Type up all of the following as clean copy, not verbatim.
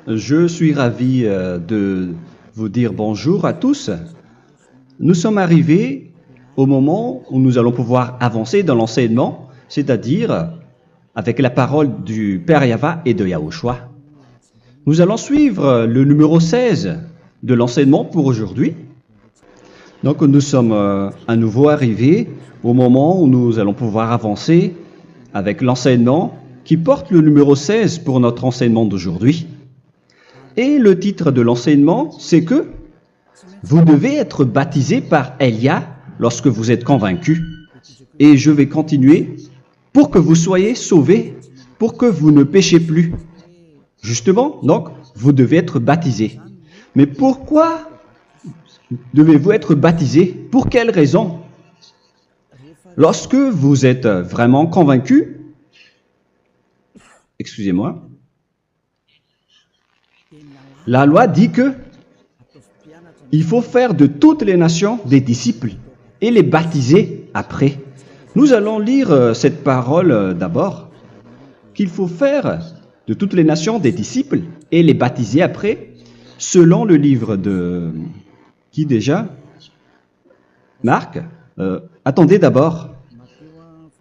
Je suis ravi de vous dire bonjour à tous. Nous sommes arrivés au moment où nous allons pouvoir avancer dans l'enseignement, c'est-à-dire avec la parole du Père Yava et de Yahushua. Nous allons suivre le numéro 16 de l'enseignement pour aujourd'hui. Donc nous sommes à nouveau arrivés au moment où nous allons pouvoir avancer avec l'enseignement qui porte le numéro 16 pour notre enseignement d'aujourd'hui. Et le titre de l'enseignement, c'est que vous devez être baptisé par Elia lorsque vous êtes convaincu. Et je vais continuer pour que vous soyez sauvés, pour que vous ne péchez plus. Justement, donc, vous devez être baptisé. Mais pourquoi devez-vous être baptisé? Pour quelle raison? Lorsque vous êtes vraiment convaincu, excusez-moi, la loi dit que il faut faire de toutes les nations des disciples et les baptiser après. Nous allons lire cette parole d'abord, qu'il faut faire de toutes les nations des disciples et les baptiser après, selon le livre de... Qui déjà? Marc. Attendez d'abord.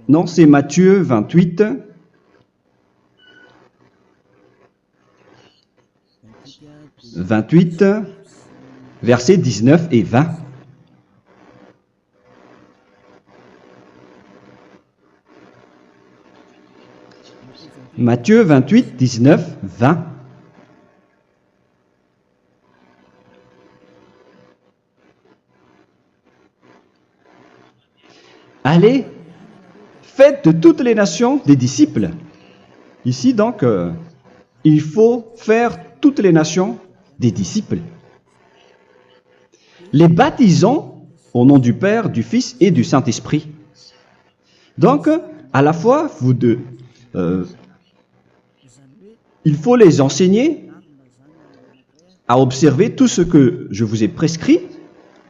Non, c'est Matthieu 28. Versets 19 et 20. Matthieu 28, 19, 20. Allez, faites de toutes les nations des disciples. Ici, donc, il faut faire toutes les nations des disciples. Les baptisons au nom du Père, du Fils et du Saint-Esprit. Donc, à la fois, il faut les enseigner à observer tout ce que je vous ai prescrit.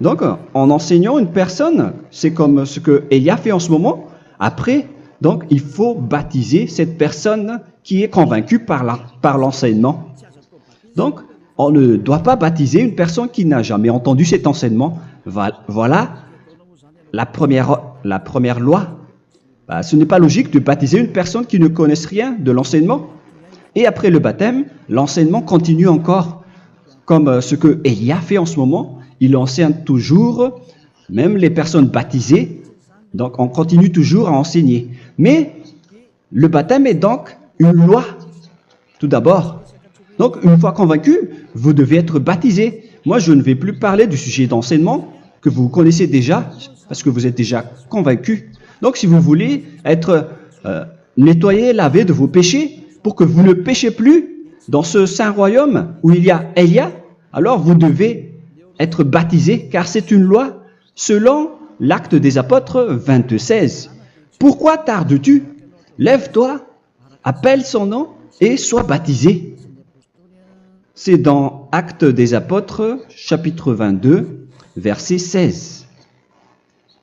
Donc, en enseignant une personne, c'est comme ce que Elia fait en ce moment. Après, donc, il faut baptiser cette personne qui est convaincue par l'enseignement. Donc, on ne doit pas baptiser une personne qui n'a jamais entendu cet enseignement. Voilà la première loi. Ce n'est pas logique de baptiser une personne qui ne connaisse rien de l'enseignement. Et après le baptême, l'enseignement continue encore, comme ce que Elia fait en ce moment. Il enseigne toujours, même les personnes baptisées. Donc, on continue toujours à enseigner. Mais le baptême est donc une loi, tout d'abord. Donc, une fois convaincu, vous devez être baptisé. Moi, je ne vais plus parler du sujet d'enseignement que vous connaissez déjà, parce que vous êtes déjà convaincu. Donc, si vous voulez être nettoyé, lavé de vos péchés, pour que vous ne péchez plus dans ce saint royaume où il y a Elia, alors vous devez être baptisé, car c'est une loi selon l'Acte des Apôtres 22:16. Pourquoi tardes-tu? Lève-toi, appelle son nom et sois baptisé. C'est dans Actes des Apôtres, chapitre 22, verset 16.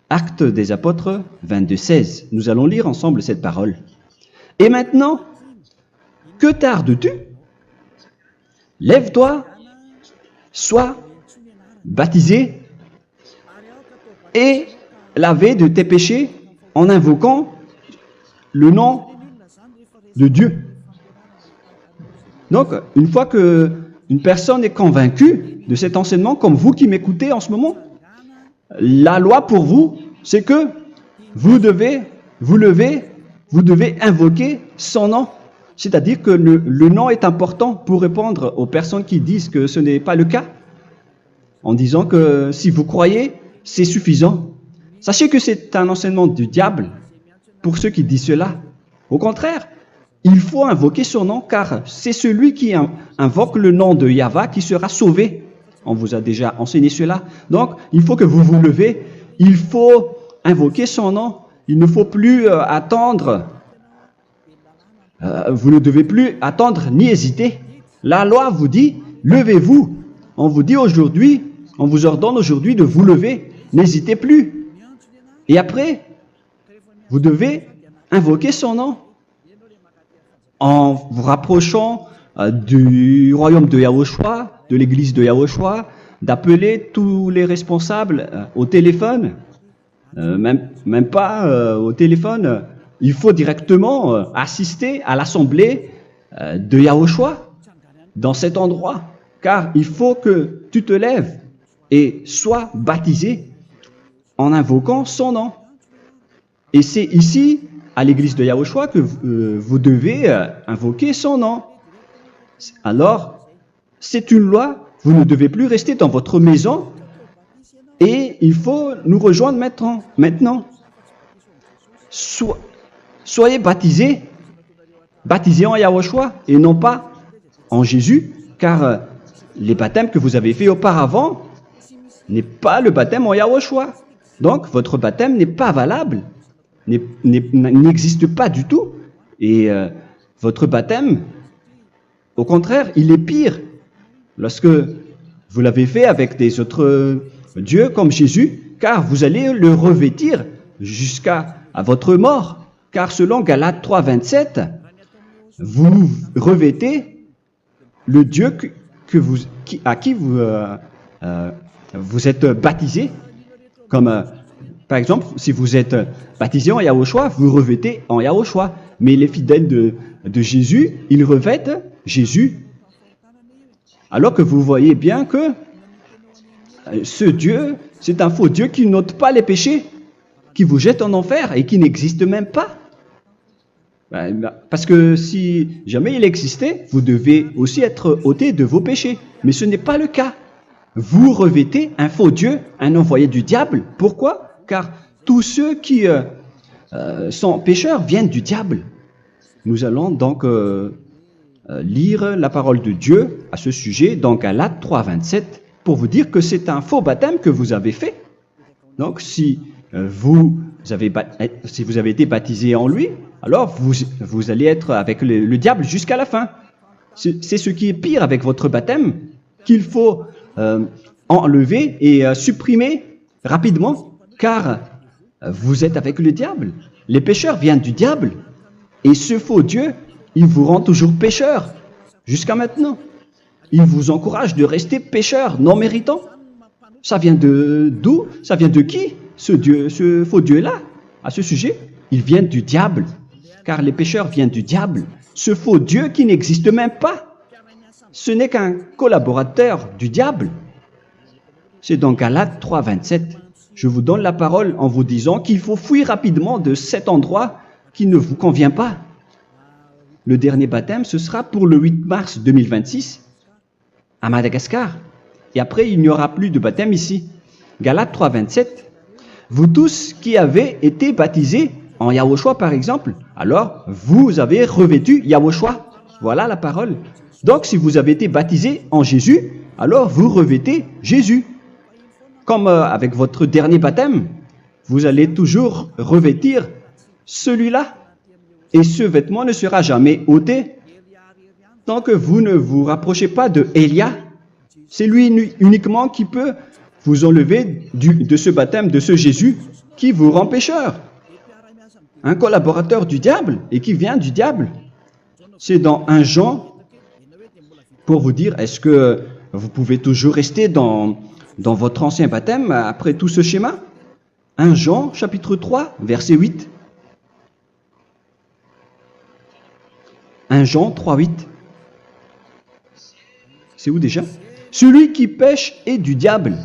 Actes des Apôtres 22:16. Nous allons lire ensemble cette parole. Et maintenant, que tardes-tu? Lève-toi, sois baptisé et lavé de tes péchés en invoquant le nom de Dieu. Donc, une fois qu'une personne est convaincue de cet enseignement, comme vous qui m'écoutez en ce moment, la loi pour vous, c'est que vous devez invoquer son nom. C'est-à-dire que le nom est important pour répondre aux personnes qui disent que ce n'est pas le cas, en disant que si vous croyez, c'est suffisant. Sachez que c'est un enseignement du diable pour ceux qui disent cela. Au contraire, il faut invoquer son nom, car c'est celui qui invoque le nom de Yahva qui sera sauvé. On vous a déjà enseigné cela. Donc, il faut que vous vous levez, il faut invoquer son nom. Il ne faut plus attendre. Vous ne devez plus attendre ni hésiter. La loi vous dit, levez-vous. On vous dit aujourd'hui, on vous ordonne aujourd'hui de vous lever. N'hésitez plus. Et après, vous devez invoquer son nom en vous rapprochant du royaume de Yahushua, de l'église de Yahushua, d'appeler tous les responsables au téléphone, même pas au téléphone. Il faut directement assister à l'assemblée de Yahushua dans cet endroit, car il faut que tu te lèves et sois baptisé en invoquant son nom. Et c'est ici, à l'église de Yahushua, que vous devez invoquer son nom. Alors, c'est une loi, vous ne devez plus rester dans votre maison et il faut nous rejoindre maintenant. Soyez baptisés en Yahushua et non pas en Jésus, car les baptêmes que vous avez faits auparavant n'est pas le baptême en Yahushua. Donc, votre baptême n'est pas valable, n'existe pas du tout. Et votre baptême, au contraire, il est pire. Lorsque vous l'avez fait avec des autres dieux comme Jésus, car vous allez le revêtir jusqu'à votre mort. Car selon Galates 3, 27, vous revêtez le Dieu à qui vous êtes baptisé. Comme par exemple, si vous êtes baptisé en Yahushua, vous revêtez en Yahushua. Mais les fidèles de Jésus, ils revêtent Jésus. Alors que vous voyez bien que ce Dieu, c'est un faux Dieu qui n'ôte pas les péchés, qui vous jette en enfer et qui n'existe même pas. Parce que si jamais il existait, vous devez aussi être ôté de vos péchés. Mais ce n'est pas le cas. Vous revêtez un faux Dieu, un envoyé du diable. Pourquoi? Car tous ceux qui sont pécheurs viennent du diable. Nous allons donc lire la parole de Dieu à ce sujet dans Galates 3, 27 pour vous dire que c'est un faux baptême que vous avez fait. Donc si vous avez été baptisé en lui, alors vous allez être avec le diable jusqu'à la fin. C'est ce qui est pire avec votre baptême qu'il faut enlever et supprimer rapidement, car vous êtes avec le diable. Les pécheurs viennent du diable et ce faux Dieu, il vous rend toujours pécheur jusqu'à maintenant. Il vous encourage de rester pécheur non méritant. Ça vient d'où? Ça vient de qui? Ce faux Dieu-là, à ce sujet, il vient du diable, car les pécheurs viennent du diable. Ce faux Dieu qui n'existe même pas, ce n'est qu'un collaborateur du diable. C'est dans Galates 3, 27. Je vous donne la parole en vous disant qu'il faut fuir rapidement de cet endroit qui ne vous convient pas. Le dernier baptême, ce sera pour le 8 mars 2026 à Madagascar. Et après, il n'y aura plus de baptême ici. Galates 3, 27. Vous tous qui avez été baptisés en Yahushua, par exemple, alors vous avez revêtu Yahushua. Voilà la parole. Donc, si vous avez été baptisés en Jésus, alors vous revêtez Jésus. Comme avec votre dernier baptême, vous allez toujours revêtir celui-là. Et ce vêtement ne sera jamais ôté tant que vous ne vous rapprochez pas de Élia. C'est lui uniquement qui peut vous enlever de ce baptême, de ce Jésus qui vous rend pécheur. Un collaborateur du diable et qui vient du diable. C'est dans 1 Jean, pour vous dire, est-ce que vous pouvez toujours rester dans votre ancien baptême après tout ce schéma? 1 Jean, chapitre 3, verset 8. 1 Jean 3, 8. C'est où déjà? Celui qui pêche est du diable,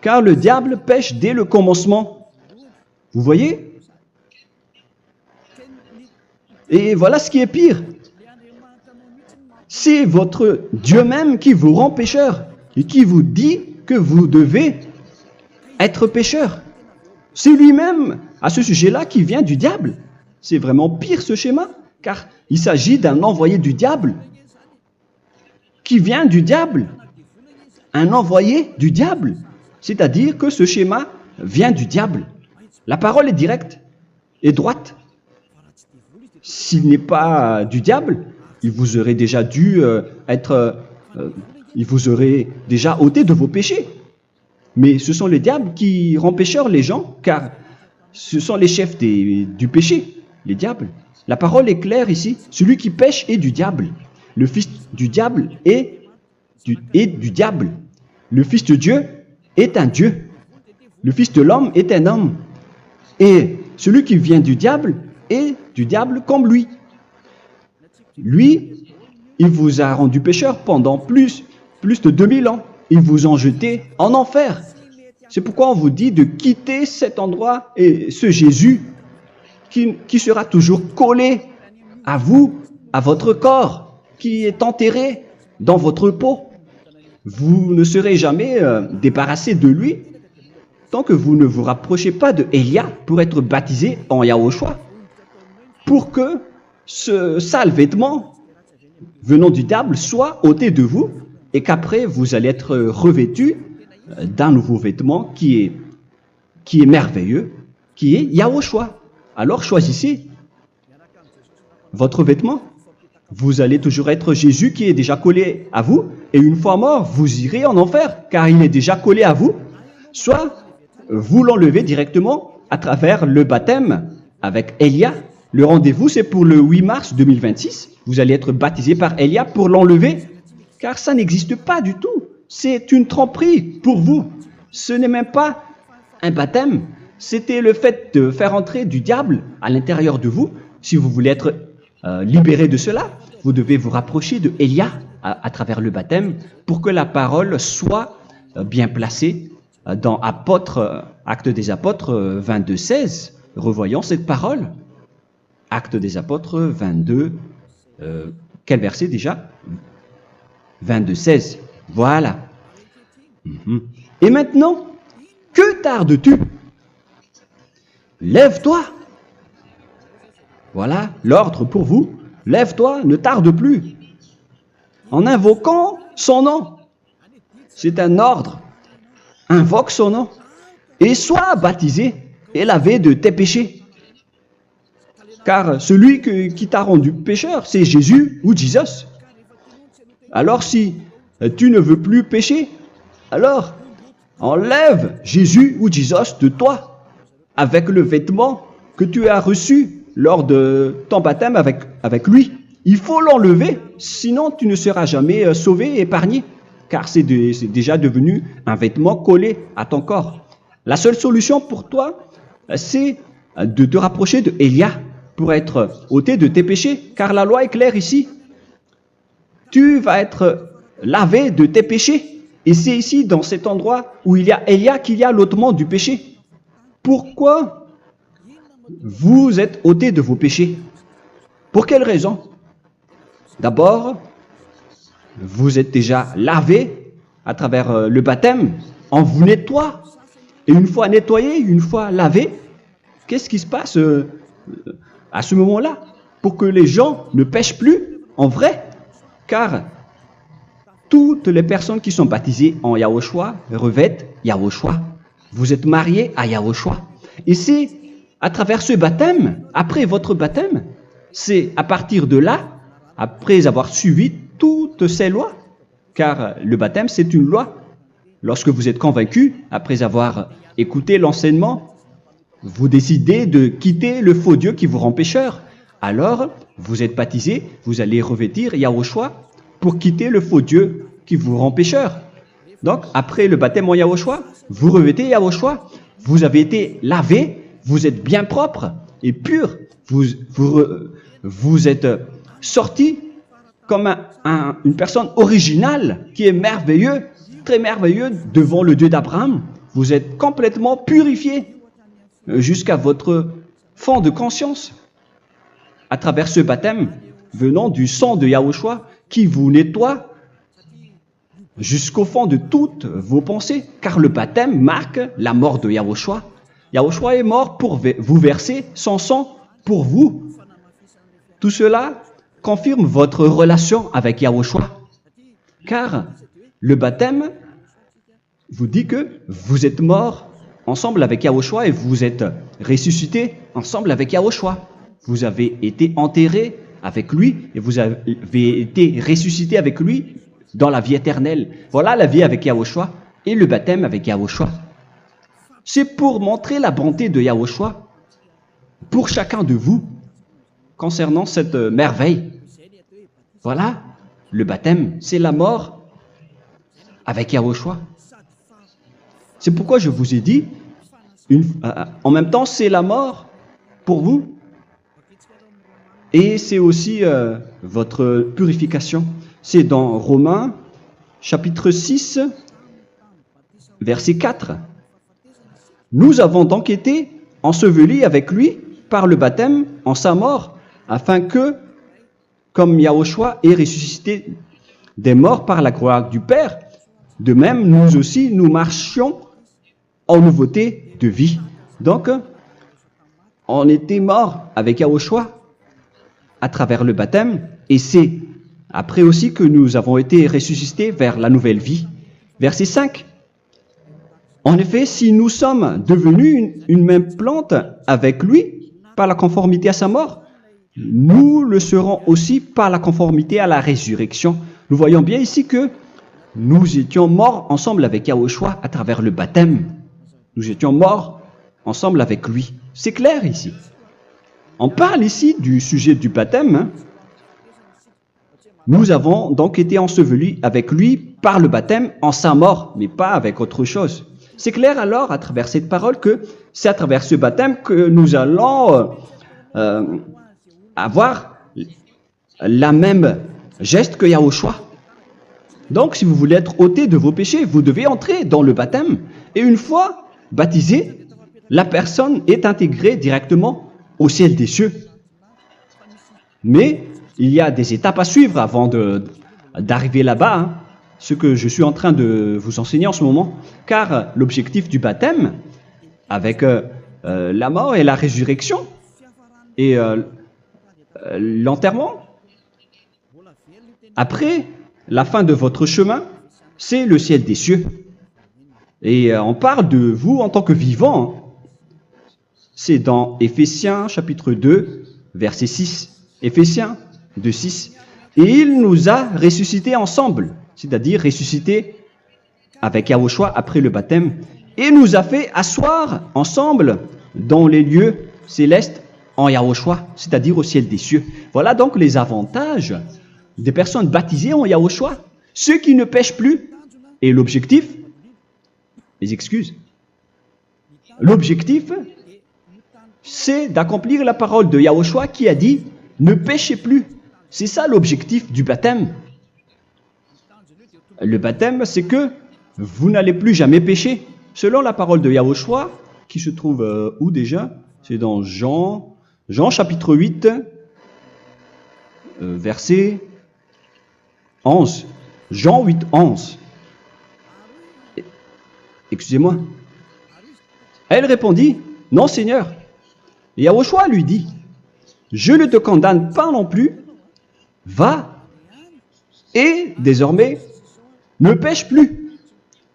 car le diable pêche dès le commencement. Vous voyez? Et voilà ce qui est pire. C'est votre Dieu même qui vous rend pécheur et qui vous dit que vous devez être pécheur. C'est lui-même, à ce sujet-là, qui vient du diable. C'est vraiment pire ce schéma, car il s'agit d'un envoyé du diable qui vient du diable. Un envoyé du diable. C'est-à-dire que ce schéma vient du diable. La parole est directe et droite. S'il n'est pas du diable, il vous aurait déjà dû il vous aurait déjà ôté de vos péchés. Mais ce sont les diables qui rendent pécheurs les gens, car ce sont les chefs du péché, les diables. La parole est claire ici. Celui qui pêche est du diable. le fils du diable est du diable. Le fils de Dieu est un Dieu. Le fils de l'homme est un homme. Et celui qui vient du diable est du diable comme lui. Lui, il vous a rendu pécheur pendant plus de 2000 ans. Il vous a jeté en enfer. C'est pourquoi on vous dit de quitter cet endroit et ce Jésus qui sera toujours collé à vous, à votre corps, qui est enterré dans votre peau. Vous ne serez jamais débarrassé de lui tant que vous ne vous rapprochez pas de Élia pour être baptisé en Yahushua, pour que ce sale vêtement venant du diable soit ôté de vous et qu'après vous allez être revêtu d'un nouveau vêtement qui est merveilleux, qui est Yahushua. Alors choisissez votre vêtement. Vous allez toujours être Jésus qui est déjà collé à vous, et une fois mort, vous irez en enfer, car il est déjà collé à vous. Soit vous l'enlevez directement à travers le baptême avec Élia. Le rendez-vous, c'est pour le 8 mars 2026. Vous allez être baptisé par Élia pour l'enlever, car ça n'existe pas du tout. C'est une tromperie pour vous. Ce n'est même pas un baptême. C'était le fait de faire entrer du diable à l'intérieur de vous. Si vous voulez être libéré de cela, vous devez vous rapprocher de Élia à travers le baptême pour que la parole soit bien placée dans Actes des Apôtres 22:16. Revoyons cette parole. Actes des Apôtres 22, quel verset déjà? 22:16. Voilà. Et maintenant, que tardes-tu? Lève-toi. Voilà l'ordre pour vous. Lève-toi, ne tarde plus. En invoquant son nom. C'est un ordre. Invoque son nom. Et sois baptisé et lavé de tes péchés. Car celui qui t'a rendu pécheur, c'est Jésus ou Jesus. Alors si tu ne veux plus pécher, alors enlève Jésus ou Jesus de toi avec le vêtement que tu as reçu lors de ton baptême avec lui. Il faut l'enlever, sinon tu ne seras jamais sauvé, épargné, car c'est déjà devenu un vêtement collé à ton corps. La seule solution pour toi, c'est de te rapprocher de Élia pour être ôté de tes péchés, car la loi est claire ici. Tu vas être lavé de tes péchés, et c'est ici, dans cet endroit où il y a Élia, qu'il y a l'ôtement du péché. Pourquoi vous êtes ôté de vos péchés? Pour quelle raison? D'abord, vous êtes déjà lavé à travers le baptême. On vous nettoie. Et une fois nettoyé, une fois lavé, qu'est-ce qui se passe à ce moment-là? Pour que les gens ne pêchent plus en vrai. Car toutes les personnes qui sont baptisées en Yahushua revêtent Yahushua. Vous êtes mariés à Yahushua. Et c'est à travers ce baptême, après votre baptême, c'est à partir de là, après avoir suivi toutes ces lois, car le baptême c'est une loi. Lorsque vous êtes convaincu, après avoir écouté l'enseignement, vous décidez de quitter le faux Dieu qui vous rend pécheur. Alors, vous êtes baptisé, vous allez revêtir Yahushua pour quitter le faux Dieu qui vous rend pécheur. Donc, après le baptême en Yahushua, vous revêtez Yahushua. Vous avez été lavé, vous êtes bien propre et pur. Vous êtes sorti comme une personne originale qui est merveilleux, très merveilleux devant le Dieu d'Abraham. Vous êtes complètement purifié jusqu'à votre fond de conscience à travers ce baptême venant du sang de Yahushua qui vous nettoie jusqu'au fond de toutes vos pensées, car le baptême marque la mort de Yahushua. Yahushua est mort pour vous verser son sang pour vous. Tout cela confirme votre relation avec Yahushua, car le baptême vous dit que vous êtes mort ensemble avec Yahushua et vous êtes ressuscité ensemble avec Yahushua. Vous avez été enterré avec lui et vous avez été ressuscité avec lui dans la vie éternelle. Voilà la vie avec Yahushua et le baptême avec Yahushua. C'est pour montrer la bonté de Yahushua pour chacun de vous concernant cette merveille. Voilà le baptême, c'est la mort avec Yahushua. C'est pourquoi je vous ai dit, en même temps, c'est la mort pour vous et c'est aussi votre purification. C'est dans Romains, chapitre 6, verset 4. Nous avons donc été ensevelis avec lui par le baptême en sa mort, afin que, comme Yahushua est ressuscité des morts par la gloire du Père, de même, nous aussi, nous marchions en nouveauté de vie. Donc, on était morts avec Yahushua à travers le baptême, et c'est après aussi que nous avons été ressuscités vers la nouvelle vie. Verset 5. En effet, si nous sommes devenus une même plante avec lui par la conformité à sa mort, nous le serons aussi par la conformité à la résurrection. Nous voyons bien ici que nous étions morts ensemble avec Yahushua à travers le baptême. Nous étions morts ensemble avec lui. C'est clair ici. On parle ici du sujet du baptême. Nous avons donc été ensevelis avec lui par le baptême en sa mort, mais pas avec autre chose. C'est clair alors à travers cette parole que c'est à travers ce baptême que nous allons avoir la même geste que Yahushua. Donc si vous voulez être ôté de vos péchés, vous devez entrer dans le baptême. Et une fois baptisé, la personne est intégrée directement au ciel des cieux. Mais il y a des étapes à suivre avant d'arriver là-bas, hein, ce que je suis en train de vous enseigner en ce moment, car l'objectif du baptême, avec la mort et la résurrection, et l'enterrement, après la fin de votre chemin, c'est le ciel des cieux. Et on parle de vous en tant que vivant. C'est dans Éphésiens chapitre 2, verset 6. Éphésiens 2, 6. Et il nous a ressuscités ensemble, c'est-à-dire ressuscités avec Yahushua après le baptême, et nous a fait asseoir ensemble dans les lieux célestes en Yahushua, c'est-à-dire au ciel des cieux. Voilà donc les avantages des personnes baptisées en Yahushua, ceux qui ne pêchent plus. Et l'objectif, les excuses, l'objectif, c'est d'accomplir la parole de Yahushua qui a dit « Ne péchez plus ». C'est ça l'objectif du baptême. Le baptême, c'est que vous n'allez plus jamais pécher. Selon la parole de Yahushua, qui se trouve où déjà? C'est dans Jean chapitre 8, verset 11. Jean 8, 11. Excusez-moi. Elle répondit, « Non, Seigneur. » Et Yahushua lui dit, « Je ne te condamne pas non plus. Va et désormais ne pêche plus. »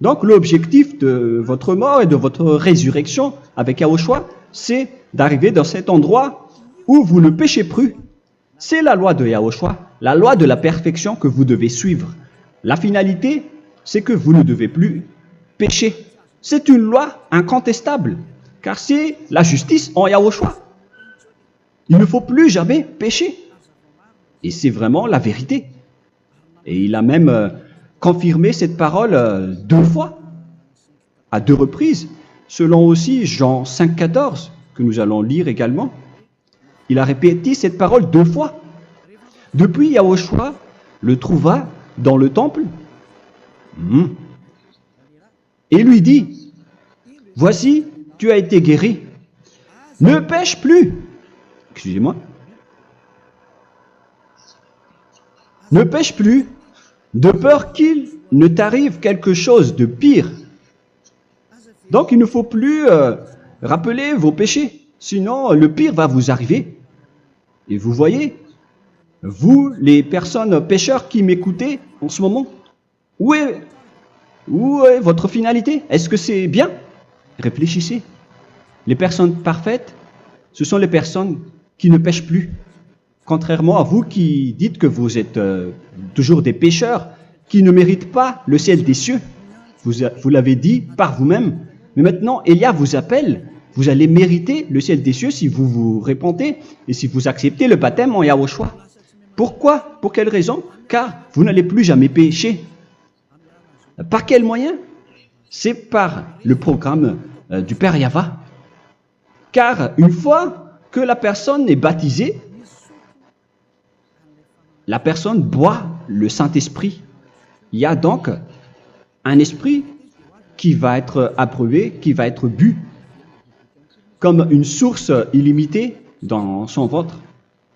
Donc l'objectif de votre mort et de votre résurrection avec Yahushua, c'est d'arriver dans cet endroit où vous ne péchez plus. C'est la loi de Yahushua, la loi de la perfection que vous devez suivre. La finalité, c'est que vous ne devez plus pécher. C'est une loi incontestable, car c'est la justice en Yahushua. Il ne faut plus jamais pécher. Et c'est vraiment la vérité. Et il a même confirmé cette parole 2 fois, à 2 reprises, selon aussi Jean 5, 14, que nous allons lire également. Il a répété cette parole 2 fois. Depuis, Yahushua le trouva dans le temple et lui dit, « Voici, tu as été guéri. Ne pêche plus. » Excusez-moi. Ne pêche plus, de peur qu'il ne t'arrive quelque chose de pire. Donc il ne faut plus rappeler vos péchés, sinon le pire va vous arriver. Et vous voyez, vous, les personnes pécheurs qui m'écoutez en ce moment, où est votre finalité? Est-ce que c'est bien? Réfléchissez. Les personnes parfaites, ce sont les personnes qui ne pêchent plus. Contrairement à vous qui dites que vous êtes toujours des pécheurs qui ne méritent pas le ciel des cieux. Vous l'avez dit par vous-même. Mais maintenant, Élia vous appelle. Vous allez mériter le ciel des cieux si vous vous repentez et si vous acceptez le baptême en Yahushua. Pourquoi? Pour quelle raison? Car vous n'allez plus jamais pécher. Par quel moyen? C'est par le programme du Père Yahva. Car une fois que la personne est baptisée, la personne boit le Saint-Esprit. Il y a donc un esprit qui va être approuvé, qui va être bu, comme une source illimitée dans son ventre,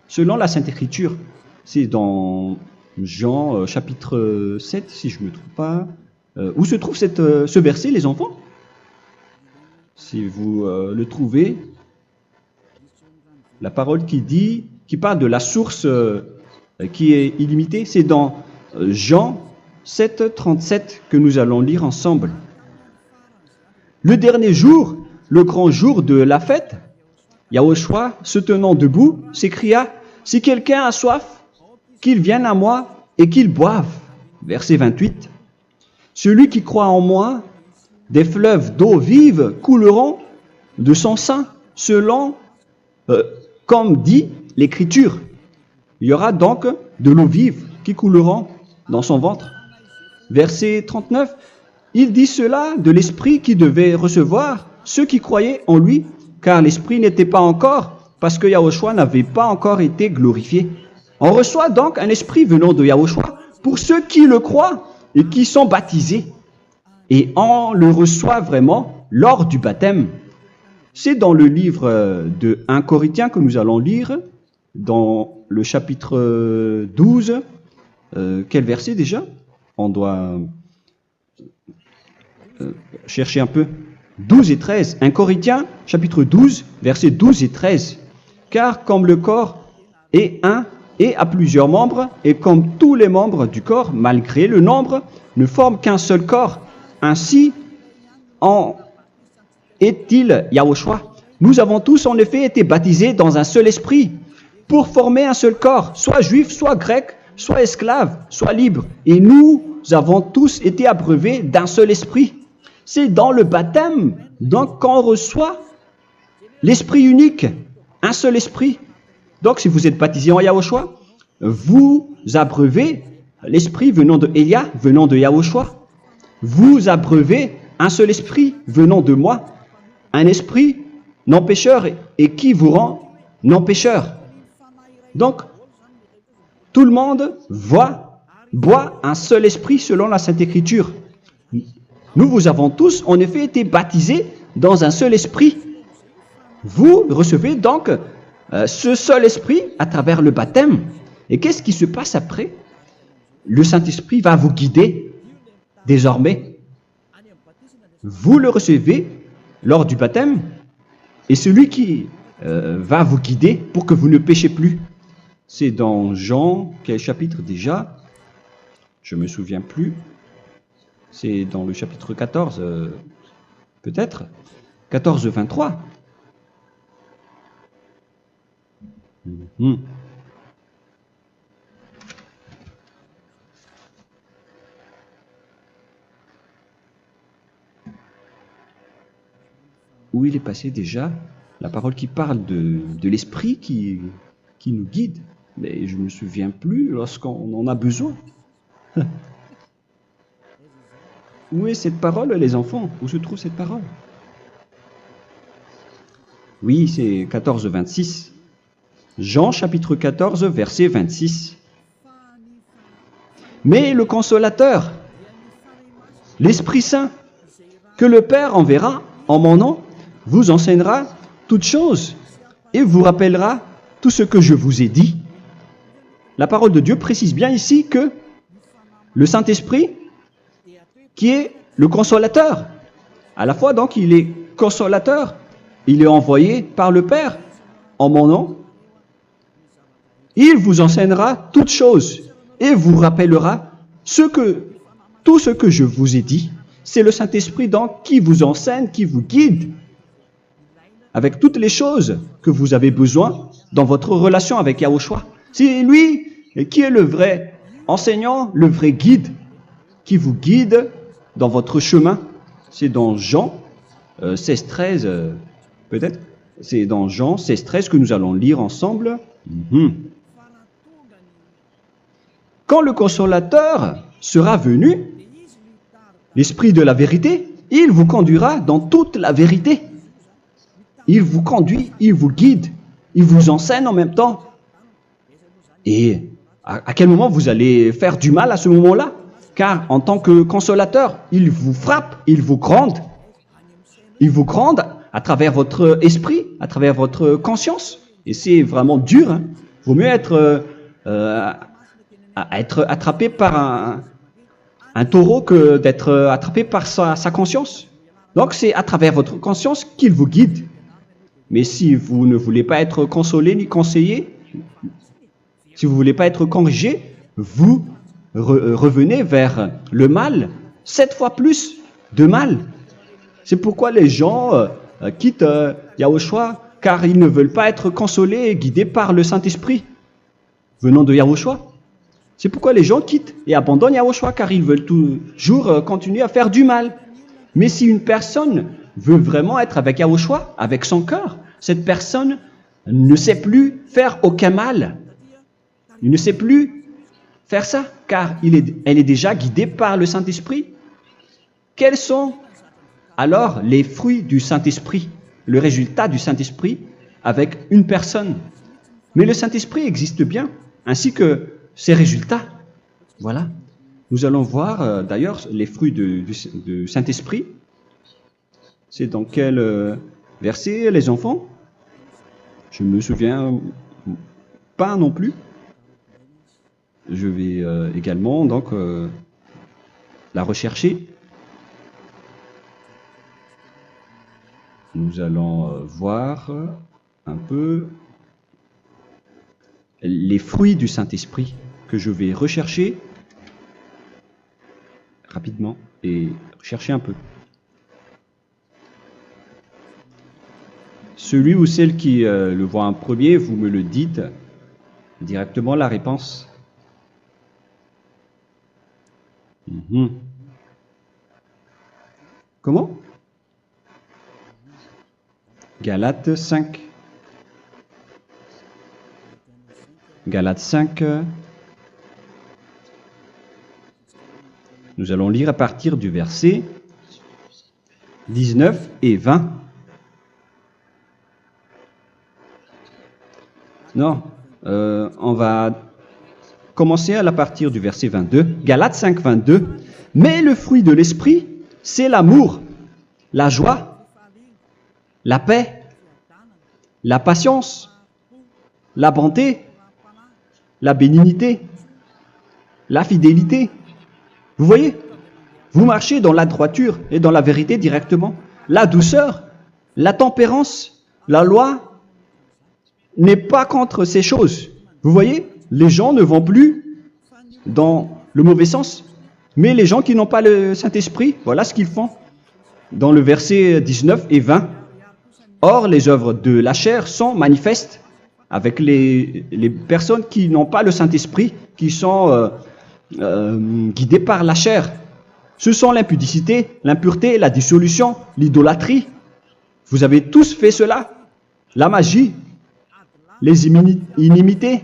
selon la Sainte Écriture. C'est dans Jean chapitre 7, si je ne me trompe pas. Où se trouve ce verset, les enfants? Si vous le trouvez, la parole qui parle de la source qui est illimitée, c'est dans Jean 7, 37 que nous allons lire ensemble. Le dernier jour, le grand jour de la fête, Yahushua, se tenant debout, s'écria, « Si quelqu'un a soif, qu'il vienne à moi et qu'il boive. » Verset 28. « Celui qui croit en moi, des fleuves d'eau vive couleront de son sein, selon, comme dit l'Écriture. » Il y aura donc de l'eau vive qui couleront dans son ventre. Verset 39. Il dit cela de l'Esprit qui devait recevoir ceux qui croyaient en lui, car l'Esprit n'était pas encore, parce que Yahushua n'avait pas encore été glorifié. On reçoit donc un Esprit venant de Yahushua pour ceux qui le croient et qui sont baptisés. Et on le reçoit vraiment lors du baptême. C'est dans le livre de 1 Corinthiens que nous allons lire, dans le chapitre 12. Quel verset déjà? On doit chercher un peu. 12 et 13. 1 Corinthiens, chapitre 12, versets 12 et 13. Car comme le corps est un et a plusieurs membres, et comme tous les membres du corps, malgré le nombre, ne forment qu'un seul corps, ainsi en est-il Yahushua. Nous avons tous en effet été baptisés dans un seul esprit, pour former un seul corps, soit juif, soit grec, soit esclave, soit libre. Et nous avons tous été abreuvés d'un seul esprit. C'est dans le baptême, donc qu'on reçoit l'esprit unique, un seul esprit. Donc si vous êtes baptisé en Yahushua, vous abreuvez l'esprit venant de Elia, venant de Yahushua. Vous abreuvez un seul esprit venant de moi, un esprit non pécheur et qui vous rend non pécheur. Donc, tout le monde boit un seul esprit selon la Sainte Écriture. Nous avons tous en effet été baptisés dans un seul esprit. Vous recevez donc ce seul esprit à travers le baptême. Et qu'est-ce qui se passe après? Le Saint-Esprit va vous guider désormais. Vous le recevez lors du baptême et celui qui va vous guider pour que vous ne péchez plus. C'est dans Jean, quel chapitre déjà? Je ne me souviens plus. C'est dans le chapitre 14, peut-être 14, 23. Où il est passé déjà? La parole qui parle de l'esprit qui nous guide. Mais je ne me souviens plus lorsqu'on en a besoin. Où est cette parole, les enfants? Où se trouve cette parole? Oui, c'est 14, 26. Jean chapitre 14, verset 26. Mais le consolateur, l'Esprit Saint, que le Père enverra en mon nom, vous enseignera toutes choses et vous rappellera tout ce que je vous ai dit. La parole de Dieu précise bien ici que le Saint-Esprit, qui est le consolateur, à la fois donc il est consolateur, il est envoyé par le Père en mon nom, il vous enseignera toutes choses et vous rappellera tout ce que je vous ai dit. C'est le Saint-Esprit donc qui vous enseigne, qui vous guide avec toutes les choses que vous avez besoin dans votre relation avec Yahushua. C'est lui qui est le vrai enseignant, le vrai guide, qui vous guide dans votre chemin. C'est dans Jean 16, 13, peut-être. C'est dans Jean 16, 13 que nous allons lire ensemble. quand le consolateur sera venu, l'Esprit de la vérité, il vous conduira dans toute la vérité. Il vous conduit, il vous guide, il vous enseigne en même temps. Et à quel moment vous allez faire du mal à ce moment-là? Car en tant que consolateur, il vous frappe, il vous gronde. Il vous gronde à travers votre esprit, à travers votre conscience. Et c'est vraiment dur. Hein. Vaut mieux être attrapé par un taureau que d'être attrapé par sa conscience. Donc c'est à travers votre conscience qu'il vous guide. Mais si vous ne voulez pas être consolé ni conseillé, si vous ne voulez pas être corrigé, vous revenez vers le mal, 7 fois plus de mal. C'est pourquoi les gens quittent Yahushua, car ils ne veulent pas être consolés et guidés par le Saint-Esprit venant de Yahushua. C'est pourquoi les gens quittent et abandonnent Yahushua, car ils veulent toujours continuer à faire du mal. Mais si une personne veut vraiment être avec Yahushua, avec son cœur, cette personne ne sait plus faire aucun mal. Il ne sait plus faire ça, car elle est déjà guidée par le Saint-Esprit. Quels sont alors les fruits du Saint-Esprit, le résultat du Saint-Esprit avec une personne? Mais le Saint-Esprit existe bien, ainsi que ses résultats. Voilà. Nous allons voir d'ailleurs les fruits du Saint-Esprit. C'est dans quel verset, les enfants? Je ne me souviens pas non plus. Je vais également donc la rechercher. Nous allons voir un peu les fruits du Saint-Esprit que je vais rechercher rapidement et chercher un peu. Celui ou celle qui le voit en premier, vous me le dites directement la réponse. Comment? Galates 5. Galates 5. Nous allons lire à partir du verset 19 et 20. Non, on va commencer à partir du verset 22. Galates 5, 22. Mais le fruit de l'esprit, c'est l'amour, la joie, la paix, la patience, la bonté, la bénignité, la fidélité. Vous voyez? Vous marchez dans la droiture et dans la vérité directement. La douceur, la tempérance, la loi n'est pas contre ces choses. Vous voyez? Les gens ne vont plus dans le mauvais sens. Mais les gens qui n'ont pas le Saint-Esprit, voilà ce qu'ils font. Dans le verset 19 et 20. Or, les œuvres de la chair sont manifestes avec les personnes qui n'ont pas le Saint-Esprit, qui sont guidées par la chair. Ce sont l'impudicité, l'impureté, la dissolution, l'idolâtrie. Vous avez tous fait cela. La magie, les inimités,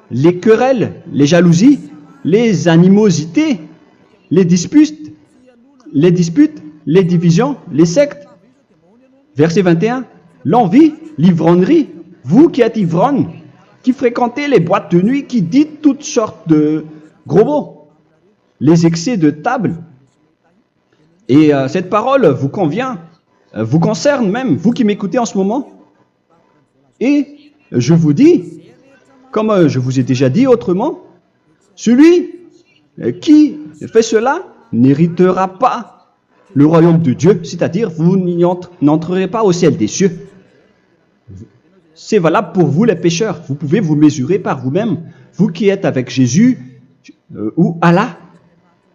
les querelles, les jalousies, les animosités, les disputes, les divisions, les sectes. Verset 21, l'envie, l'ivrognerie, vous qui êtes ivrognes, qui fréquentez les boîtes de nuit, qui dites toutes sortes de gros mots, les excès de table. Et cette parole vous convient, vous concerne même, vous qui m'écoutez en ce moment. Et je vous dis, comme je vous ai déjà dit autrement, celui qui fait cela n'héritera pas le royaume de Dieu, c'est-à-dire vous n'entrerez pas au ciel des cieux. C'est valable pour vous les pécheurs. Vous pouvez vous mesurer par vous-même, vous qui êtes avec Jésus ou Allah.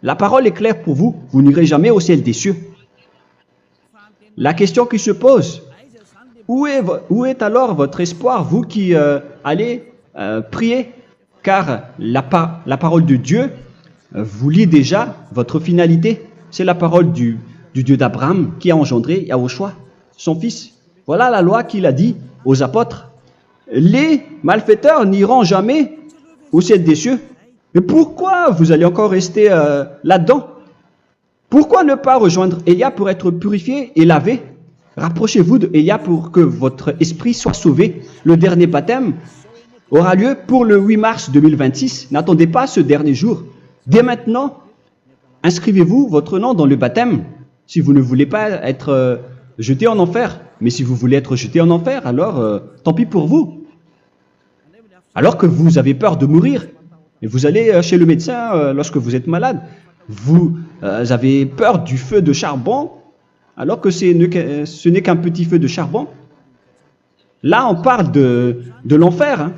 La parole est claire pour vous, vous n'irez jamais au ciel des cieux. La question qui se pose, où est alors votre espoir, vous qui allez prier? Car la parole de Dieu vous lit déjà votre finalité. C'est la parole du Dieu d'Abraham qui a engendré Yahushua, son fils. Voilà la loi qu'il a dit aux apôtres. Les malfaiteurs n'iront jamais au ciel des cieux. Mais pourquoi vous allez encore rester là-dedans? Pourquoi ne pas rejoindre Élia pour être purifié et lavé? Rapprochez-vous d'Élia pour que votre esprit soit sauvé. Le dernier baptême aura lieu pour le 8 mars 2026. N'attendez pas ce dernier jour. Dès maintenant, inscrivez-vous votre nom dans le baptême si vous ne voulez pas être jeté en enfer. Mais si vous voulez être jeté en enfer, alors tant pis pour vous. Alors que vous avez peur de mourir, et vous allez chez le médecin lorsque vous êtes malade, vous avez peur du feu de charbon, alors que ce n'est qu'un petit feu de charbon. Là, on parle de l'enfer. Hein.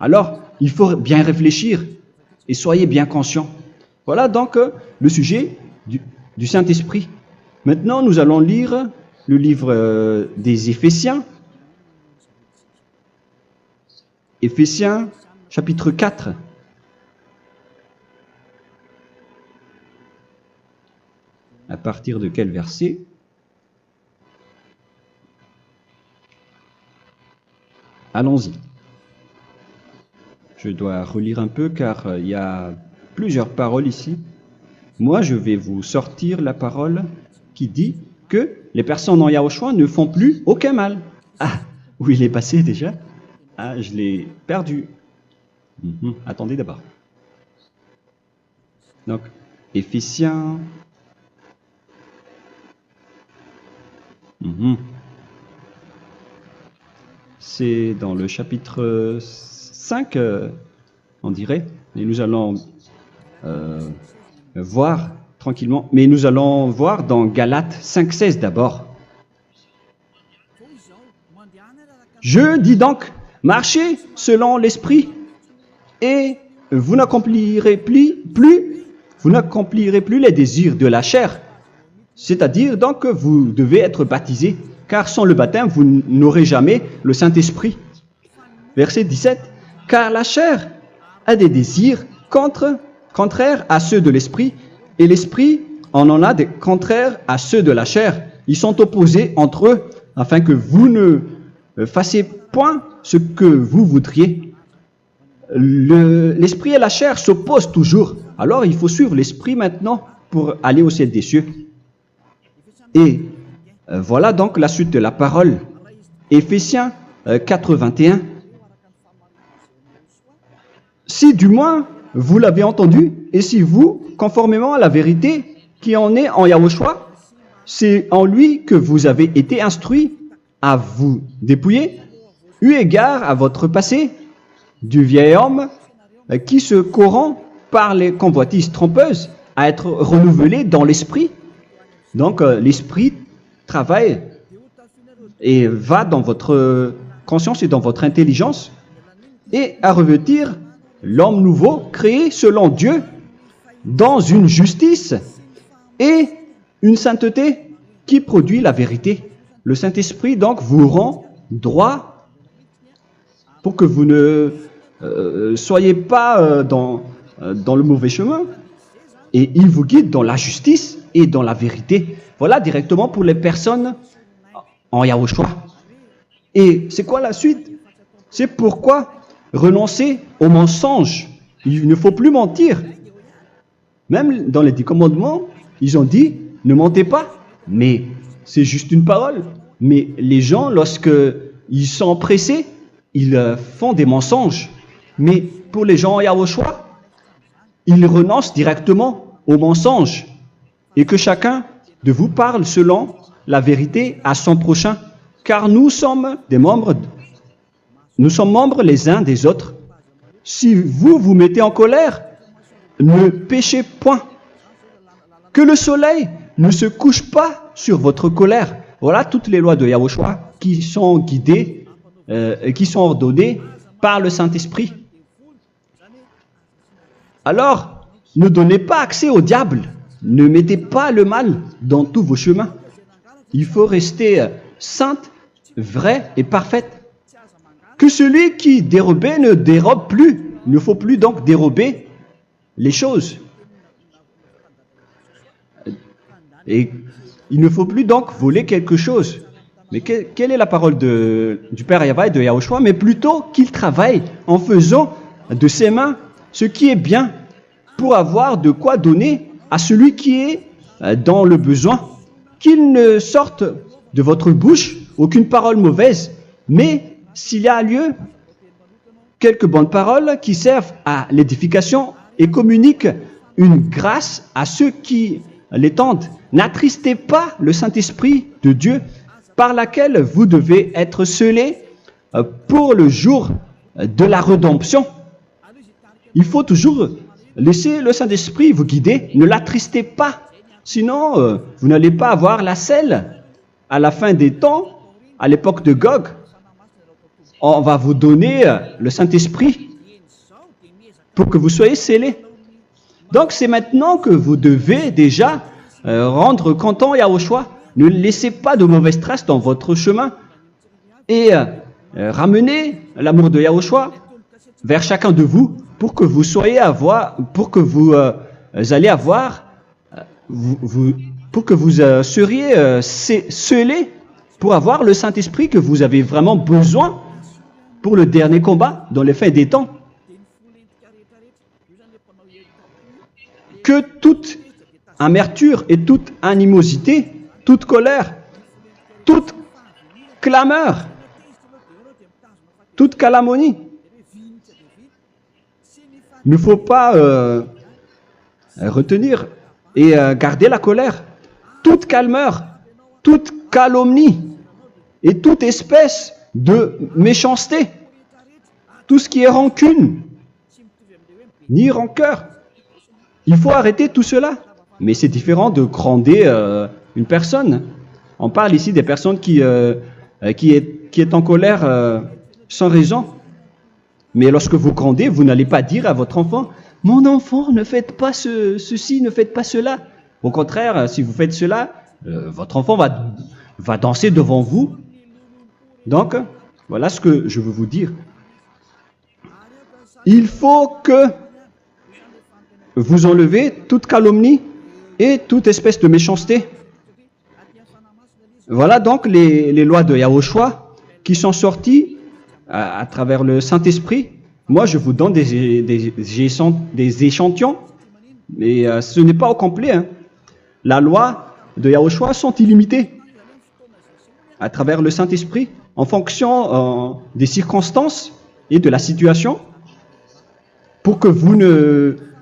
Alors, il faut bien réfléchir et soyez bien conscients. Voilà donc le sujet du Saint-Esprit. Maintenant, nous allons lire le livre des Éphésiens. Éphésiens, chapitre 4. À partir de quel verset? Allons-y. Je dois relire un peu car il y a plusieurs paroles ici. Moi, je vais vous sortir la parole qui dit que les personnes en Yahushua ne font plus aucun mal. Ah, où il est passé déjà? Ah, je l'ai perdu. Attendez d'abord. Donc, Éphésiens. C'est dans le chapitre 5, on dirait. Et nous allons voir tranquillement. Mais nous allons voir dans Galates 5,16 d'abord. Je dis donc, marchez selon l'esprit, et vous n'accomplirez plus les désirs de la chair. C'est-à-dire donc que vous devez être baptisé, car sans le baptême, vous n'aurez jamais le Saint-Esprit. Verset 17. Car la chair a des désirs contraires à ceux de l'esprit, et l'esprit en a des contraires à ceux de la chair. Ils sont opposés entre eux, afin que vous ne fassiez point ce que vous voudriez. L'esprit et la chair s'opposent toujours. Alors il faut suivre l'esprit maintenant pour aller au ciel des cieux. Et voilà donc la suite de la parole. Éphésiens 4:21. Si du moins vous l'avez entendu, et si vous, conformément à la vérité qui en est en Yahushua, c'est en lui que vous avez été instruits à vous dépouiller, eu égard à votre passé, du vieil homme qui se corrompt par les convoitises trompeuses, à être renouvelé dans l'esprit. Donc l'esprit travaille et va dans votre conscience et dans votre intelligence, et à revêtir l'homme nouveau créé selon Dieu dans une justice et une sainteté qui produit la vérité. Le Saint-Esprit donc vous rend droit pour que vous ne soyez pas dans le mauvais chemin, et il vous guide dans la justice et dans la vérité. Voilà directement pour les personnes en Yahushua. Et c'est quoi la suite? C'est pourquoi renoncer au mensonge. Il ne faut plus mentir. Même dans les 10 commandements, ils ont dit ne mentez pas. Mais c'est juste une parole. Mais les gens, lorsque ils sont pressés, ils font des mensonges. Mais pour les gens en Yahushua, ils renoncent directement au mensonge. Et que chacun de vous parle selon la vérité à son prochain. Car nous sommes membres les uns des autres. Si vous vous mettez en colère, ne péchez point. Que le soleil ne se couche pas sur votre colère. Voilà toutes les lois de Yahushua qui sont guidées et qui sont ordonnées par le Saint-Esprit. Alors, ne donnez pas accès au diable. Ne mettez pas le mal dans tous vos chemins. Il faut rester sainte, vraie et parfaite. Que celui qui dérobait ne dérobe plus. Il ne faut plus donc dérober les choses. Et il ne faut plus donc voler quelque chose. Mais quelle est la parole du Père Yahweh et de Yahushua? Mais plutôt qu'il travaille en faisant de ses mains ce qui est bien, pour avoir de quoi donner à celui qui est dans le besoin. Qu'il ne sorte de votre bouche aucune parole mauvaise, mais s'il y a lieu, quelques bonnes paroles qui servent à l'édification et communiquent une grâce à ceux qui l'étendent. N'attristez pas le Saint-Esprit de Dieu, par laquelle vous devez être scellés pour le jour de la rédemption. Il faut toujours laisser le Saint-Esprit vous guider, ne l'attristez pas, sinon vous n'allez pas avoir la selle. À la fin des temps, à l'époque de Gog, on va vous donner le Saint-Esprit pour que vous soyez scellés. Donc c'est maintenant que vous devez déjà rendre content Yahushua. Ne laissez pas de mauvaises traces dans votre chemin et ramenez l'amour de Yahushua vers chacun de vous pour que vous soyez pour que vous seriez scellés pour avoir le Saint-Esprit que vous avez vraiment besoin pour le dernier combat dans les fins des temps. Que toute amertume et toute animosité, toute colère, toute clameur, toute calomnie, il ne faut pas retenir et garder la colère. Toute calmeur, toute calomnie et toute espèce de méchanceté, tout ce qui est rancune, ni rancœur. Il faut arrêter tout cela. Mais c'est différent de gronder une personne. On parle ici des personnes qui est en colère sans raison. Mais lorsque vous grondez, vous n'allez pas dire à votre enfant « Mon enfant, ne faites pas ceci, ne faites pas cela ». Au contraire, si vous faites cela, votre enfant va danser devant vous. Donc, voilà ce que je veux vous dire. Il faut que vous enlevez toute calomnie et toute espèce de méchanceté. Voilà donc les lois de Yahushua qui sont sorties à travers le Saint-Esprit. Moi, je vous donne des échantillons, mais ce n'est pas au complet. Hein. La loi de Yahushua sont illimitées à travers le Saint-Esprit en fonction des circonstances et de la situation pour que vous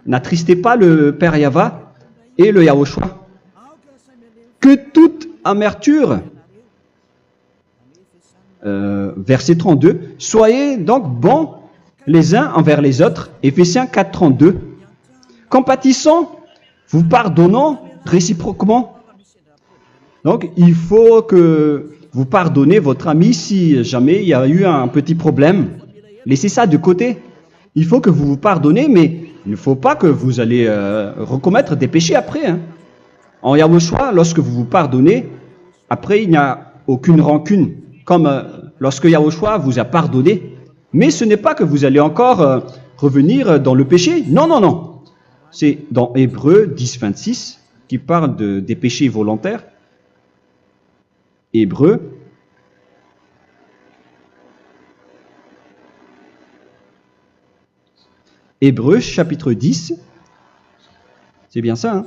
n'attristez pas le Père Yahva et le Yahushua. Que toute amertume, verset 32, soyez donc bons les uns envers les autres, Éphésiens 4, 32. Compatissant, vous pardonnant réciproquement. Donc, il faut que vous pardonnez votre ami si jamais il y a eu un petit problème. Laissez ça de côté. Il faut que vous vous pardonnez, mais il ne faut pas que vous allez recommettre des péchés après. Hein. En Yahushua, lorsque vous vous pardonnez, après il n'y a aucune rancune, comme lorsque Yahushua vous a pardonné. Mais ce n'est pas que vous allez encore revenir dans le péché. Non, non, non. C'est dans Hébreux 10, 26 qui parle des péchés volontaires. Hébreux. Hébreux chapitre 10. C'est bien ça, hein?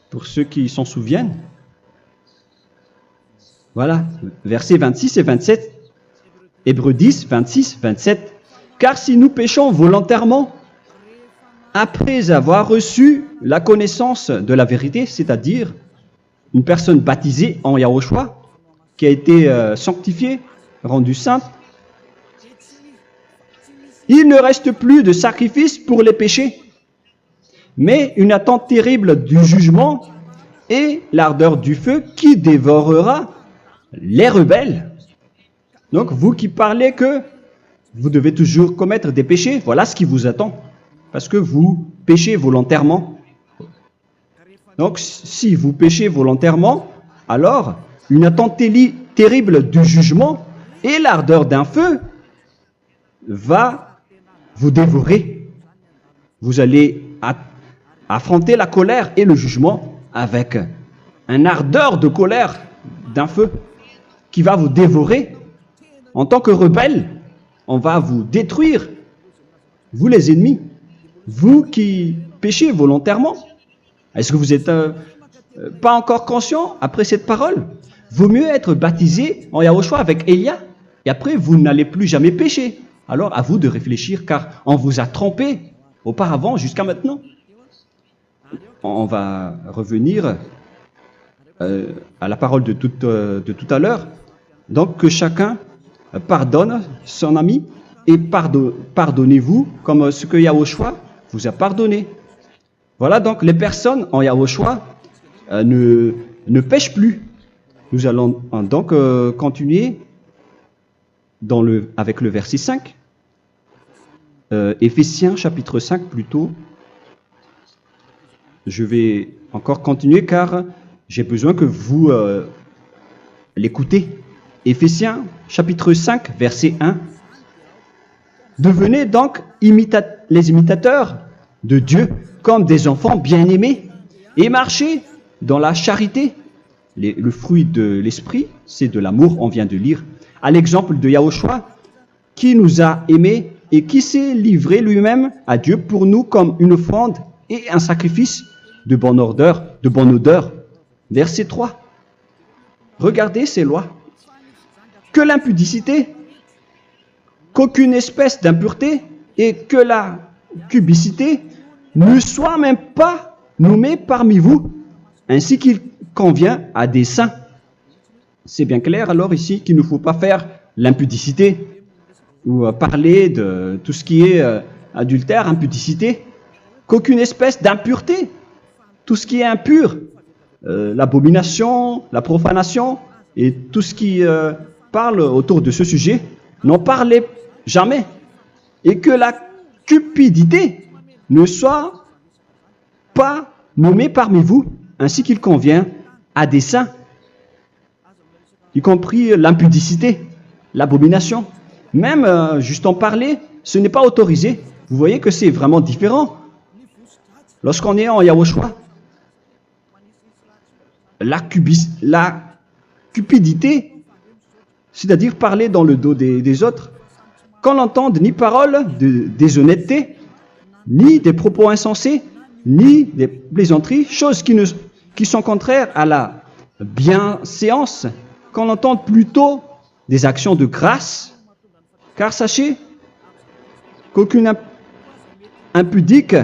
Pour ceux qui s'en souviennent. Voilà, versets 26 et 27. Hébreux 10, 26, 27. Car si nous péchons volontairement, après avoir reçu la connaissance de la vérité, c'est-à-dire une personne baptisée en Yahushua, qui a été sanctifiée, rendue sainte, il ne reste plus de sacrifice pour les péchés, mais une attente terrible du jugement et l'ardeur du feu qui dévorera les rebelles. Donc, vous qui parlez que vous devez toujours commettre des péchés, voilà ce qui vous attend, parce que vous péchez volontairement. Donc, si vous péchez volontairement, alors une attente terrible du jugement et l'ardeur d'un feu va vous dévorer. Vous allez affronter la colère et le jugement avec une ardeur de colère d'un feu qui va vous dévorer. En tant que rebelle, on va vous détruire vous les ennemis, vous qui péchez volontairement. Est-ce que vous n'êtes pas encore conscient après cette parole? Vaut mieux être baptisé en Yahushua avec Elia, et après vous n'allez plus jamais pécher. Alors à vous de réfléchir, car on vous a trompé auparavant jusqu'à maintenant. On va revenir à la parole de tout à l'heure. Donc que chacun pardonne son ami et pardonnez-vous comme ce que Yahushua vous a pardonné. Voilà donc les personnes en Yahushua ne pêchent plus. Nous allons donc continuer avec le verset 5. Éphésiens chapitre 5 plutôt. Je vais encore continuer car j'ai besoin que vous l'écoutez. Éphésiens chapitre 5 verset 1. Devenez donc les imitateurs de Dieu comme des enfants bien-aimés et marchez dans la charité. Le fruit de l'esprit, c'est de l'amour, on vient de lire, à l'exemple de Yahushua qui nous a aimés et qui s'est livré lui-même à Dieu pour nous comme une offrande et un sacrifice de bonne odeur. Verset 3. Regardez ces lois. Que l'impudicité, qu'aucune espèce d'impureté et que la cubicité ne soit même pas nommée parmi vous, ainsi qu'il convient à des saints. C'est bien clair alors ici qu'il ne faut pas faire l'impudicité ou parler de tout ce qui est adultère, impudicité, qu'aucune espèce d'impureté, tout ce qui est impur, l'abomination, la profanation et tout ce qui parle autour de ce sujet, n'en parlez jamais. Et que la cupidité ne soit pas nommée parmi vous, ainsi qu'il convient à des saints, y compris l'impudicité, l'abomination. Même juste en parler, ce n'est pas autorisé. Vous voyez que c'est vraiment différent. Lorsqu'on est en Yahushua, la cupidité, c'est-à-dire parler dans le dos des autres, qu'on n'entende ni parole de déshonnêteté, ni des propos insensés, ni des plaisanteries, choses qui sont contraires à la bienséance, qu'on entende plutôt des actions de grâce, car sachez qu'aucune impudique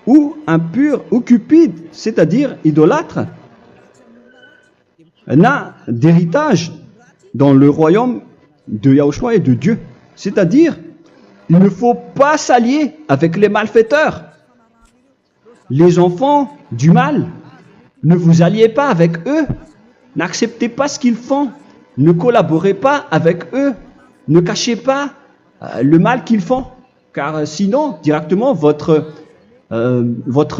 ou impure ou cupide, c'est-à-dire idolâtre, n'a d'héritage dans le royaume de Yahushua et de Dieu. C'est-à-dire, il ne faut pas s'allier avec les malfaiteurs. Les enfants du mal, ne vous alliez pas avec eux. N'acceptez pas ce qu'ils font. Ne collaborez pas avec eux. Ne cachez pas le mal qu'ils font. Car sinon, directement, votre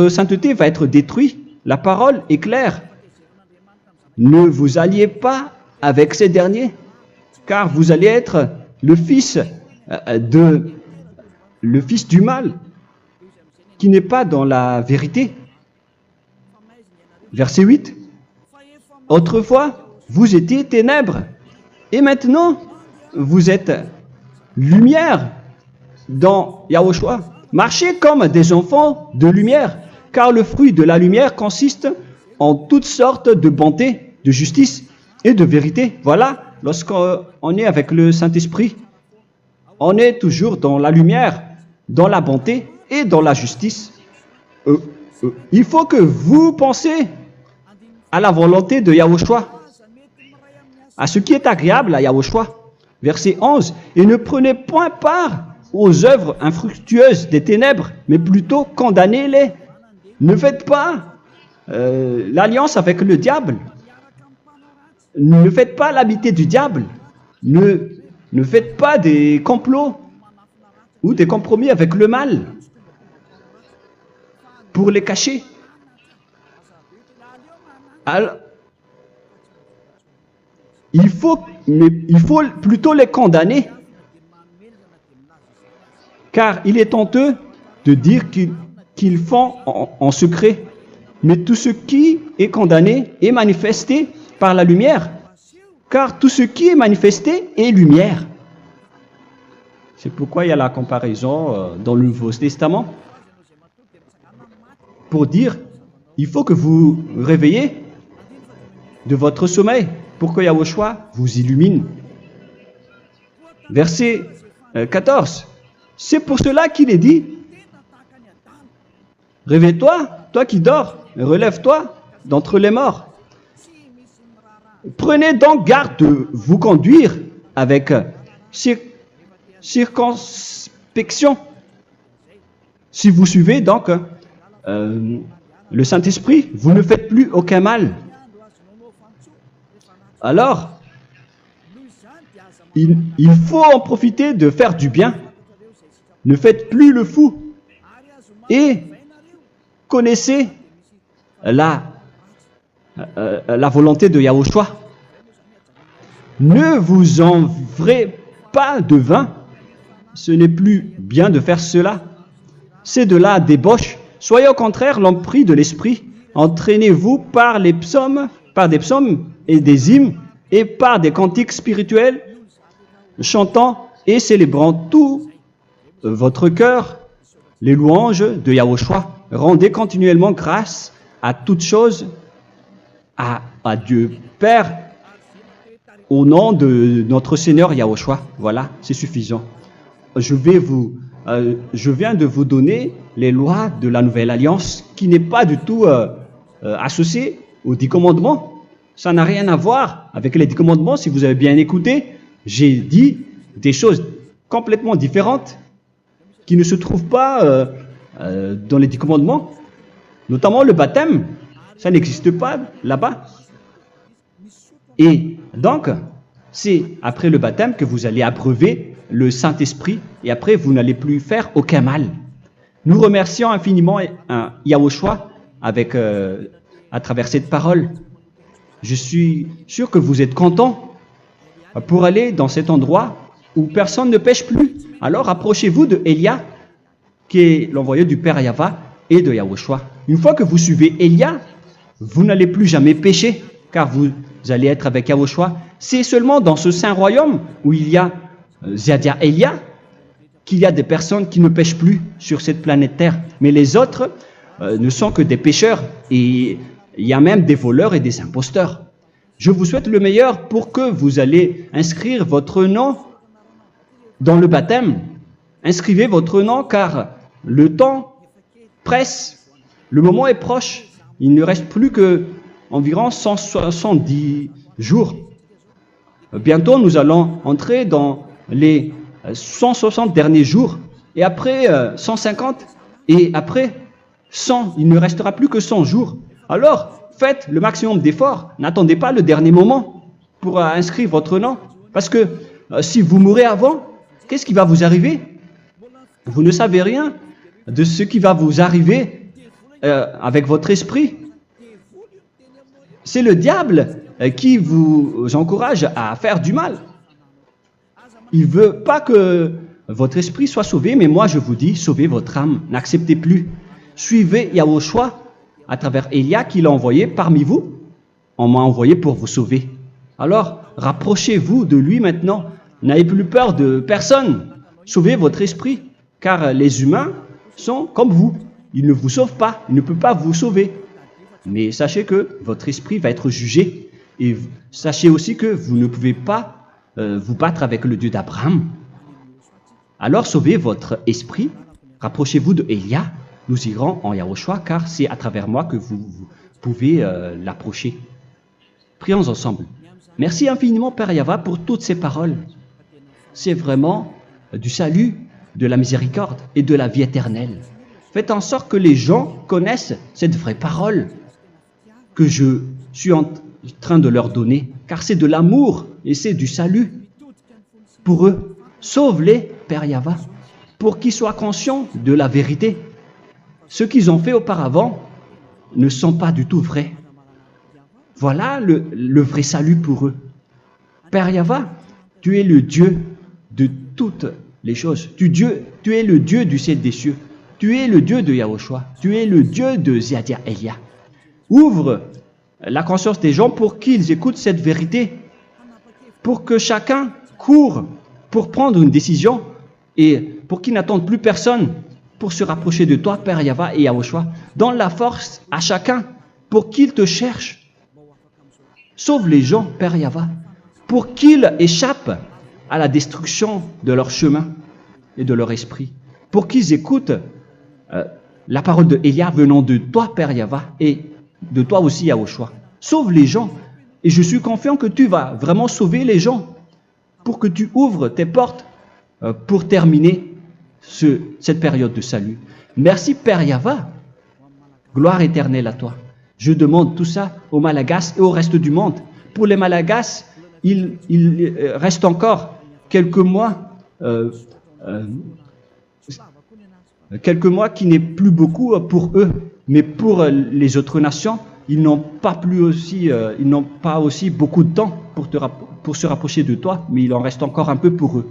sainteté va être détruite. La parole est claire. Ne vous alliez pas avec ces derniers, car vous allez être le fils du mal, qui n'est pas dans la vérité. Verset 8. Autrefois, vous étiez ténèbres, et maintenant, vous êtes lumière dans Yahushua. Marchez comme des enfants de lumière, car le fruit de la lumière consiste en toutes sortes de bonté, de justice et de vérité. Voilà, lorsqu'on est avec le Saint-Esprit, on est toujours dans la lumière, dans la bonté et dans la justice. Il faut que vous pensiez à la volonté de Yahushua, à ce qui est agréable à Yahushua. Verset 11. Et ne prenez point part aux œuvres infructueuses des ténèbres, mais plutôt condamnez-les. Ne faites pas l'alliance avec le diable. Ne faites pas l'amitié du diable. Ne faites pas des complots ou des compromis avec le mal pour les cacher. Alors, il faut plutôt les condamner, car il est honteux de dire qu'ils font en secret. Mais tout ce qui est condamné est manifesté par la lumière, car tout ce qui est manifesté est lumière. C'est pourquoi il y a la comparaison dans le Nouveau Testament pour dire, il faut que vous réveillez de votre sommeil pour que Yahushua vous illumine. Verset 14. C'est pour cela qu'il est dit, réveille-toi, toi qui dors, relève-toi d'entre les morts. Prenez donc garde de vous conduire avec circonspection. Si vous suivez donc le Saint-Esprit, vous ne faites plus aucun mal. Alors, il faut en profiter de faire du bien. Ne faites plus le fou. Et connaissez la volonté de Yahushua. Ne vous envrez pas de vin. Ce n'est plus bien de faire cela. C'est de la débauche. Soyez au contraire l'empris de l'esprit. Entraînez-vous par des psaumes et des hymnes et par des cantiques spirituels, chantant et célébrant tout votre cœur les louanges de Yahushua. Rendez continuellement grâce à toutes choses à Dieu Père au nom de notre Seigneur Yahushua. Voilà, c'est suffisant. Je viens de vous donner les lois de la Nouvelle Alliance qui n'est pas du tout associée aux 10 commandements. Ça n'a rien à voir avec les 10 commandements. Si vous avez bien écouté, j'ai dit des choses complètement différentes qui ne se trouvent pas dans les 10 commandements. Notamment le baptême, ça n'existe pas là-bas. Et donc, c'est après le baptême que vous allez abreuver le Saint-Esprit et après vous n'allez plus faire aucun mal. Nous remercions infiniment Yahushua à travers cette parole. Je suis sûr que vous êtes contents pour aller dans cet endroit où personne ne pêche plus. Alors approchez-vous de Élia, qui est l'envoyé du Père Yahva et de Yahushua. Une fois que vous suivez Élia, vous n'allez plus jamais pécher, car vous allez être avec Yahushua. C'est seulement dans ce saint royaume où il y a Ziadia Elia qu'il y a des personnes qui ne pêchent plus sur cette planète Terre. Mais les autres ne sont que des pécheurs et il y a même des voleurs et des imposteurs. Je vous souhaite le meilleur pour que vous allez inscrire votre nom dans le baptême. Inscrivez votre nom car le temps presse, le moment est proche. Il ne reste plus que environ 170 jours. Bientôt, nous allons entrer dans les 160 derniers jours, et après 150, et après 100. Il ne restera plus que 100 jours. Alors, faites le maximum d'efforts. N'attendez pas le dernier moment pour inscrire votre nom. Parce que si vous mourrez avant, qu'est-ce qui va vous arriver? Vous ne savez rien de ce qui va vous arriver avec votre esprit. C'est le diable qui vous encourage à faire du mal. Il ne veut pas que votre esprit soit sauvé, mais moi je vous dis, sauvez votre âme, n'acceptez plus. Suivez Yahushua à travers Élia qu'il a envoyé parmi vous. On m'a envoyé pour vous sauver. Alors, rapprochez-vous de lui maintenant. N'ayez plus peur de personne. Sauvez votre esprit, car les humains sont comme vous. Ils ne vous sauvent pas, ils ne peuvent pas vous sauver. Mais sachez que votre esprit va être jugé. Et sachez aussi que vous ne pouvez pas vous battre avec le Dieu d'Abraham. Alors sauvez votre esprit, rapprochez-vous de Élia, nous irons en Yahushua, car c'est à travers moi que vous pouvez l'approcher. Prions ensemble. Merci infiniment, Père Yahva, pour toutes ces paroles. C'est vraiment du salut, de la miséricorde et de la vie éternelle. Faites en sorte que les gens connaissent cette vraie parole que je suis en train de leur donner, car c'est de l'amour et c'est du salut pour eux. Sauve-les, Père Yahva, pour qu'ils soient conscients de la vérité. Ce qu'ils ont fait auparavant ne sont pas du tout vrais. Voilà le vrai salut pour eux. Père Yahva, tu es le Dieu de toutes les choses. Tu es le Dieu du ciel des cieux. Tu es le Dieu de Yahushua. Tu es le Dieu de Ziadia Elia. Ouvre la conscience des gens pour qu'ils écoutent cette vérité, pour que chacun court pour prendre une décision et pour qu'ils n'attendent plus personne pour se rapprocher de toi, Père Yahweh et Yahushua. Donne la force à chacun pour qu'ils te cherchent. Sauve les gens, Père Yahweh, pour qu'ils échappent à la destruction de leur chemin et de leur esprit, pour qu'ils écoutent la parole de Élia venant de toi, Père Yahweh, et de toi aussi, Yahushua. Sauve les gens, et je suis confiant que tu vas vraiment sauver les gens, pour que tu ouvres tes portes pour terminer cette période de salut. Merci, Père Yahweh. Gloire éternelle à toi. Je demande tout ça aux Malagasy et au reste du monde. Pour les Malagasy, il reste encore quelques mois qui n'est plus beaucoup pour eux, mais pour les autres nations, ils n'ont pas aussi beaucoup de temps pour se rapprocher de toi, mais il en reste encore un peu pour eux.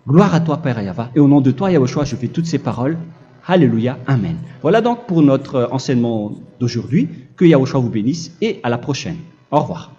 Gloire à toi, Père Yahweh, et au nom de toi, Yahushua, je fais toutes ces paroles. Alléluia, Amen. Voilà donc pour notre enseignement d'aujourd'hui. Que Yahushua vous bénisse et à la prochaine. Au revoir.